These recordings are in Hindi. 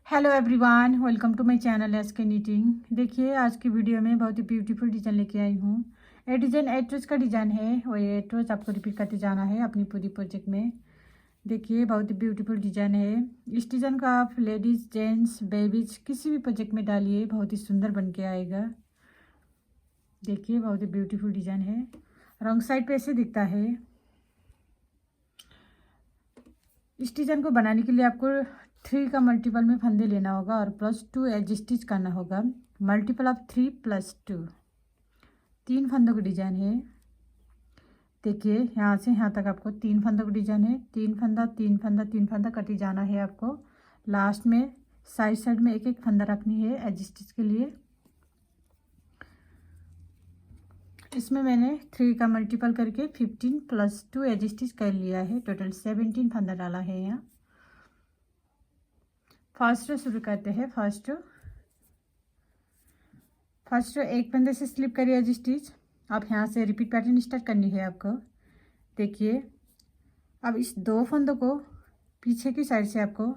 Hello everyone, welcome to my channel S K knitting. देखिए आज की वीडियो में बहुत ही ब्यूटीफुल डिज़ाइन लेके आई हूँ। ये डिज़ाइन 8 रोज का डिज़ाइन है और ये 8 रोज आपको रिपीट करते जाना है अपनी पूरी प्रोजेक्ट में। देखिए बहुत ही ब्यूटीफुल डिज़ाइन है। इस डिज़ाइन का आप लेडीज़, जेंट्स, बेबीज किसी भी प्रोजेक्ट में डालिए, बहुत ही सुंदर बन के आएगा। देखिए बहुत ही ब्यूटीफुल डिज़ाइन है। रॉन्ग साइड पे ऐसे दिखता है। इस डिज़ाइन को बनाने के लिए आपको 3 का मल्टीपल में फंदे लेना होगा और +2 एज स्टिच करना होगा। मल्टीपल ऑफ 3 + 2 3 फंदों का डिज़ाइन है। देखिए यहाँ से यहाँ तक आपको 3 फंदों का डिज़ाइन है। 3 फंदा 3 फंदा 3 फंदा कटी जाना है आपको। लास्ट में साइड साइड में एक एक फंदा रखनी है एज स्टिच के लिए। इसमें मैंने 3 का मल्टीपल करके 15 + 2 एज स्टिच कर लिया है। टोटल 17 फंदा डाला है यहाँ। फर्स्ट रो शुरू करते हैं। फर्स्ट रो एक फंदे से स्लिप करिए एज स्टिच। अब यहाँ से रिपीट पैटर्न स्टार्ट करनी है आपको। देखिए अब इस 2 फंदों को पीछे की साइड से आपको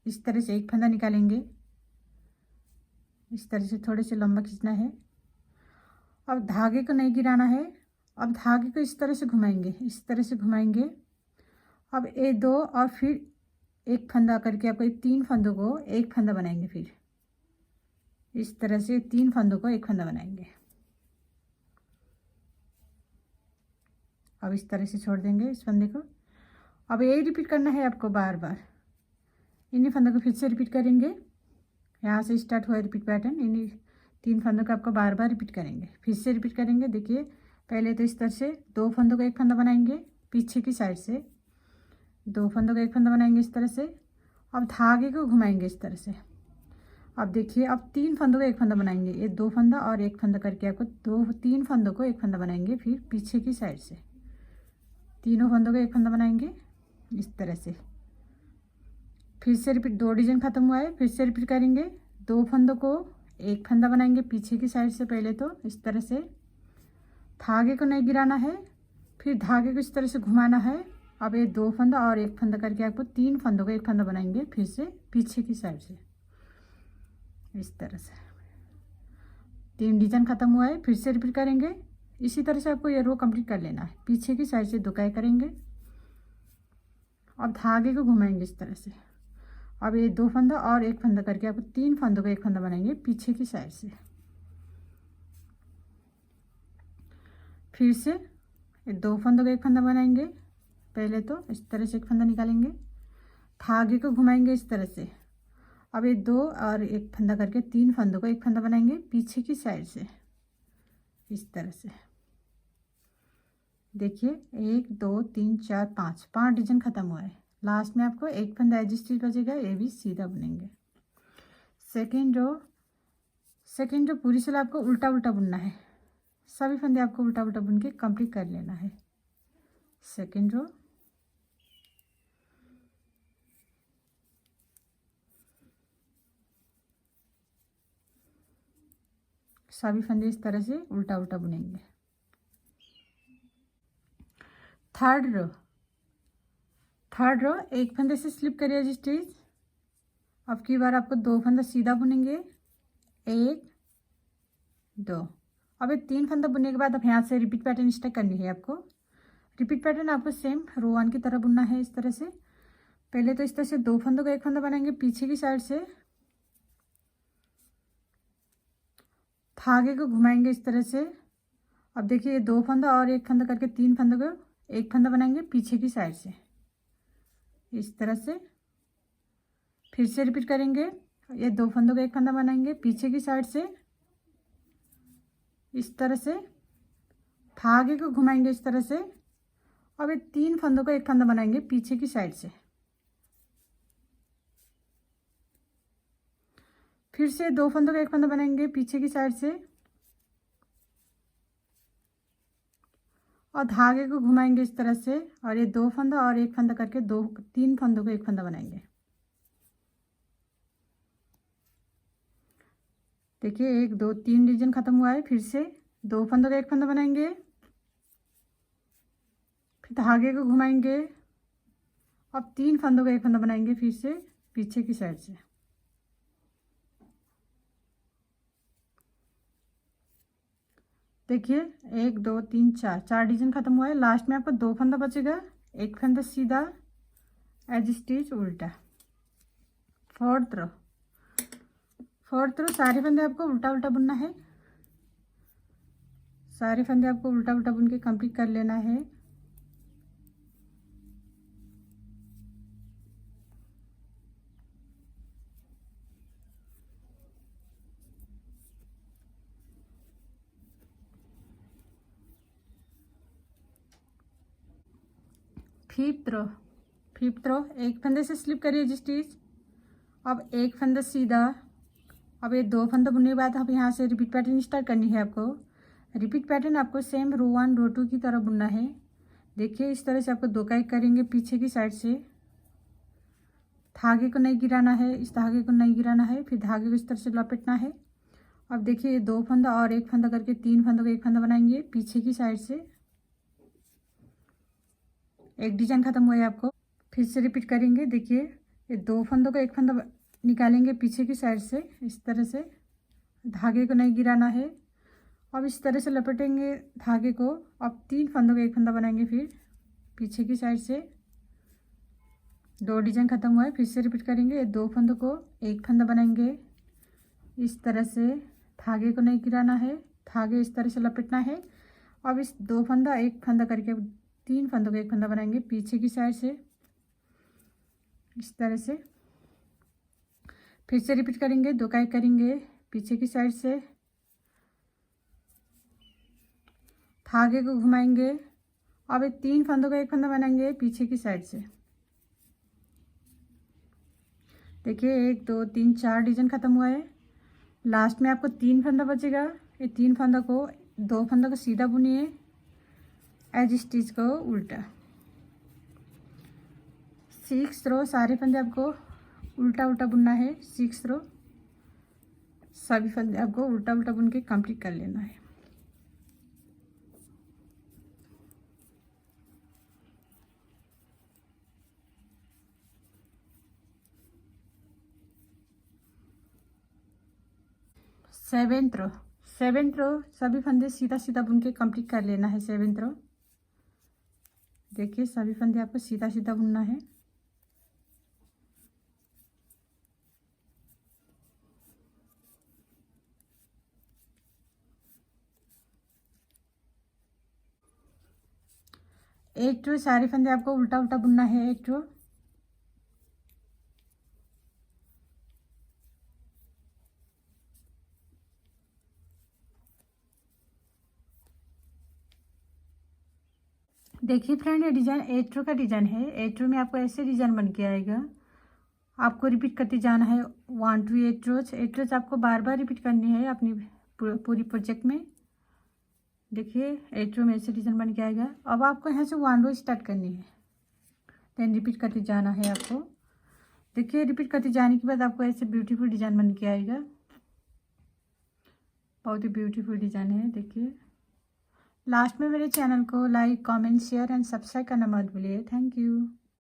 इस तरह से एक फंदा निकालेंगे। इस तरह से थोड़े से लंबा खींचना है। अब धागे को नहीं गिराना है। अब धागे को इस तरह से घुमाएंगे, इस तरह से घुमाएंगे। अब ये 2 और फिर एक फंदा करके आपको 3 फंदों को एक फंदा बनाएंगे। फिर इस तरह से 3 फंदों को एक फंदा बनाएंगे। अब इस तरह से छोड़ देंगे इस फंदे को। अब यही रिपीट करना है आपको बार बार। इन्हीं फंदों को फिर से रिपीट करेंगे। यहाँ से स्टार्ट हुआ रिपीट पैटर्न। इन्हीं 3 फंदों को आपको बार बार रिपीट करेंगे, फिर से रिपीट करेंगे। देखिए पहले तो इस तरह से 2 फंदों को एक फंदा बनाएंगे पीछे की साइड से। 2 फंदों को एक फंदा बनाएंगे इस तरह से। अब धागे को घुमाएंगे इस तरह से। अब देखिए अब 3 फंदों को एक फंदा बनाएंगे। ये 2 फंदा और एक फंदा करके आपको 3 फंदों को एक फंदा बनाएंगे। फिर पीछे की साइड से तीनों फंदों को एक फंदा बनाएंगे इस तरह से। फिर से रिपीट। 2 डिजाइन खत्म हुआ है, फिर से रिपीट करेंगे। 2 फंदों को एक फंदा बनाएंगे पीछे की साइड से। पहले तो इस तरह से धागे को नहीं गिराना है, फिर धागे को इस तरह से घुमाना है। अब ये 2 फंदा और एक फंदा करके आपको 3 फंदों को एक फंदा बनाएंगे फिर से पीछे की साइड से इस तरह से। 3 डिजाइन खत्म हुआ है, फिर से रिपीट करेंगे। इसी तरह से आपको ये रो कंप्लीट कर लेना है। पीछे की साइड से 2 काई करेंगे। अब धागे को घुमाएंगे इस तरह से। अब ये 2 फंदा और एक फंदा करके आपको 3 फंदों को एक फंदा बनाएंगे पीछे की साइड से। फिर से ये 2 फंदों को एक फंदा बनाएंगे। पहले तो इस तरह से एक फंदा निकालेंगे, धागे को घुमाएंगे इस तरह से। अब ये 2 और एक फंदा करके 3 फंदों को एक फंदा बनाएंगे पीछे की साइड से इस तरह से। देखिए 1 2 3 4 5 डिजाइन खत्म हुआ है। लास्ट में आपको एक फंदा एज स्टिच बचेगा, ये भी सीधा बुनेंगे। सेकेंड रो पूरी सिलाई आपको उल्टा उल्टा बुनना है। सभी फंदे आपको उल्टा उल्टा बुन के कंप्लीट कर लेना है। सेकेंड रो सभी फंदे इस तरह से उल्टा उल्टा बुनेंगे। थर्ड रो एक फंदे से स्लिप करिए एज स्टिच। अब की बार आपको 2 फंदा सीधा बुनेंगे, 1 2। अब ये 3 फंदा बुनने के बाद अब यहाँ से रिपीट पैटर्न स्टार्ट करनी है आपको। रिपीट पैटर्न आपको सेम रो 1 की तरह बुनना है इस तरह से। पहले तो इस तरह से 2 फंदों को एक फंदा बनाएंगे पीछे की साइड से। धागे को घुमाएंगे इस तरह से। अब देखिए 2 फंदा और एक फंदा करके 3 फंदों को एक फंदा बनाएंगे पीछे की साइड से इस तरह से। फिर से रिपीट करेंगे। ये 2 फंदों को एक फंदा बनाएंगे पीछे की साइड से इस तरह से। धागे को घुमाएंगे इस तरह से। अब ये 3 फंदों को एक फंदा बनाएंगे पीछे की साइड से। फिर से 2 फंदों का एक फंदा बनाएंगे पीछे की साइड से और धागे को घुमाएंगे इस तरह से। और ये 2 फंदा और एक फंदा करके 3 फंदों को एक फंदा बनाएंगे। देखिए 1 2 3 डिजाइन खत्म हुआ है। फिर से 2 फंदों का एक फंदा बनाएंगे, फिर धागे को घुमाएंगे। अब 3 फंदों का एक फंदा बनाएंगे फिर से पीछे की साइड से देखिए 1 2 3 4 4 डिजाइन खत्म हुआ है। लास्ट में आपको 2 फंदा बचेगा, एक फंदा सीधा एज स्टिच उल्टा। फोर्थ रो सारे फंदे आपको उल्टा उल्टा बुनना है। सारे फंदे आपको उल्टा उल्टा बुन के कंप्लीट कर लेना है। फिफ्थ रो एक फंदे से स्लिप करिए जी स्टिच। अब एक फंदा सीधा। अब ये 2 फंदा बुनने के बाद अब यहाँ से रिपीट पैटर्न स्टार्ट करनी है आपको। रिपीट पैटर्न आपको सेम रो 1 रो 2 की तरह बुनना है। देखिए इस तरह से आपको 2 काई करेंगे पीछे की साइड से। धागे को नहीं गिराना है, इस धागे को नहीं गिराना है, फिर धागे को इस तरह से लपेटना है। अब देखिए 2 फंदा और एक फंदा करके 3 फंदों को एक फंदा बनाएंगे पीछे की साइड से। एक डिजाइन खत्म हुआ है आपको, फिर से रिपीट करेंगे। देखिए ये 2 फंदों को एक फंदा निकालेंगे पीछे की साइड से इस तरह से, धागे को नहीं गिराना है। अब इस तरह से लपेटेंगे धागे को। अब 3 फंदों को एक फंदा बनाएंगे फिर पीछे की साइड से। 2 डिजाइन खत्म हुआ है, फिर से रिपीट करेंगे। 2 फंदों को एक फंदा बनाएंगे इस तरह से, धागे को नहीं गिराना है, धागे इस तरह से लपेटना है। अब इस 2 फंदा एक फंदा करके 3 फंदों को एक फंदा बनाएंगे पीछे की साइड से इस तरह से। फिर से रिपीट करेंगे, 2 काई करेंगे पीछे की साइड से, धागे को घुमाएंगे। अब 3 फंदों को एक फंदा बनाएंगे पीछे की साइड से। देखिए 1 2 3 4 डिजाइन खत्म हुआ है। लास्ट में आपको 3 फंदा बचेगा। ये 3 फंदा को 2 फंदा को सीधा बुनिए एज स्टिच को उल्टा। 6 रो सारे फंदे आपको उल्टा उल्टा बुनना है। 6 रो सभी फंदे आपको उल्टा उल्टा बुन के कंप्लीट कर लेना है। सेवेंथ रो सभी फंदे सीधा सीधा बुन के कंप्लीट कर लेना है। 7th रो देखिए सभी फंदे आपको सीधा सीधा बुनना है। एक रो सारे फंदे आपको उल्टा उल्टा बुनना है। एक रो देखिए फ्रेंड, ये डिजाइन 8 रो का डिजाइन है। 8 रो में आपको ऐसे डिजाइन बन के आएगा। आपको रिपीट करते जाना है 1 to 8 रोज। 8 रोज आपको बार बार रिपीट करनी है अपनी पूरी प्रोजेक्ट में। देखिए 8 रो में ऐसे डिजाइन बन के आएगा। अब आपको यहाँ से 1 रो स्टार्ट करनी है, देन रिपीट करते जाना है आपको। देखिए रिपीट करते जाने के बाद आपको ऐसे ब्यूटीफुल डिजाइन बन के आएगा। बहुत ही ब्यूटीफुल डिजाइन है। देखिए लास्ट में मेरे चैनल को like comment share and subscribe करना मत भूलिए। Thank you.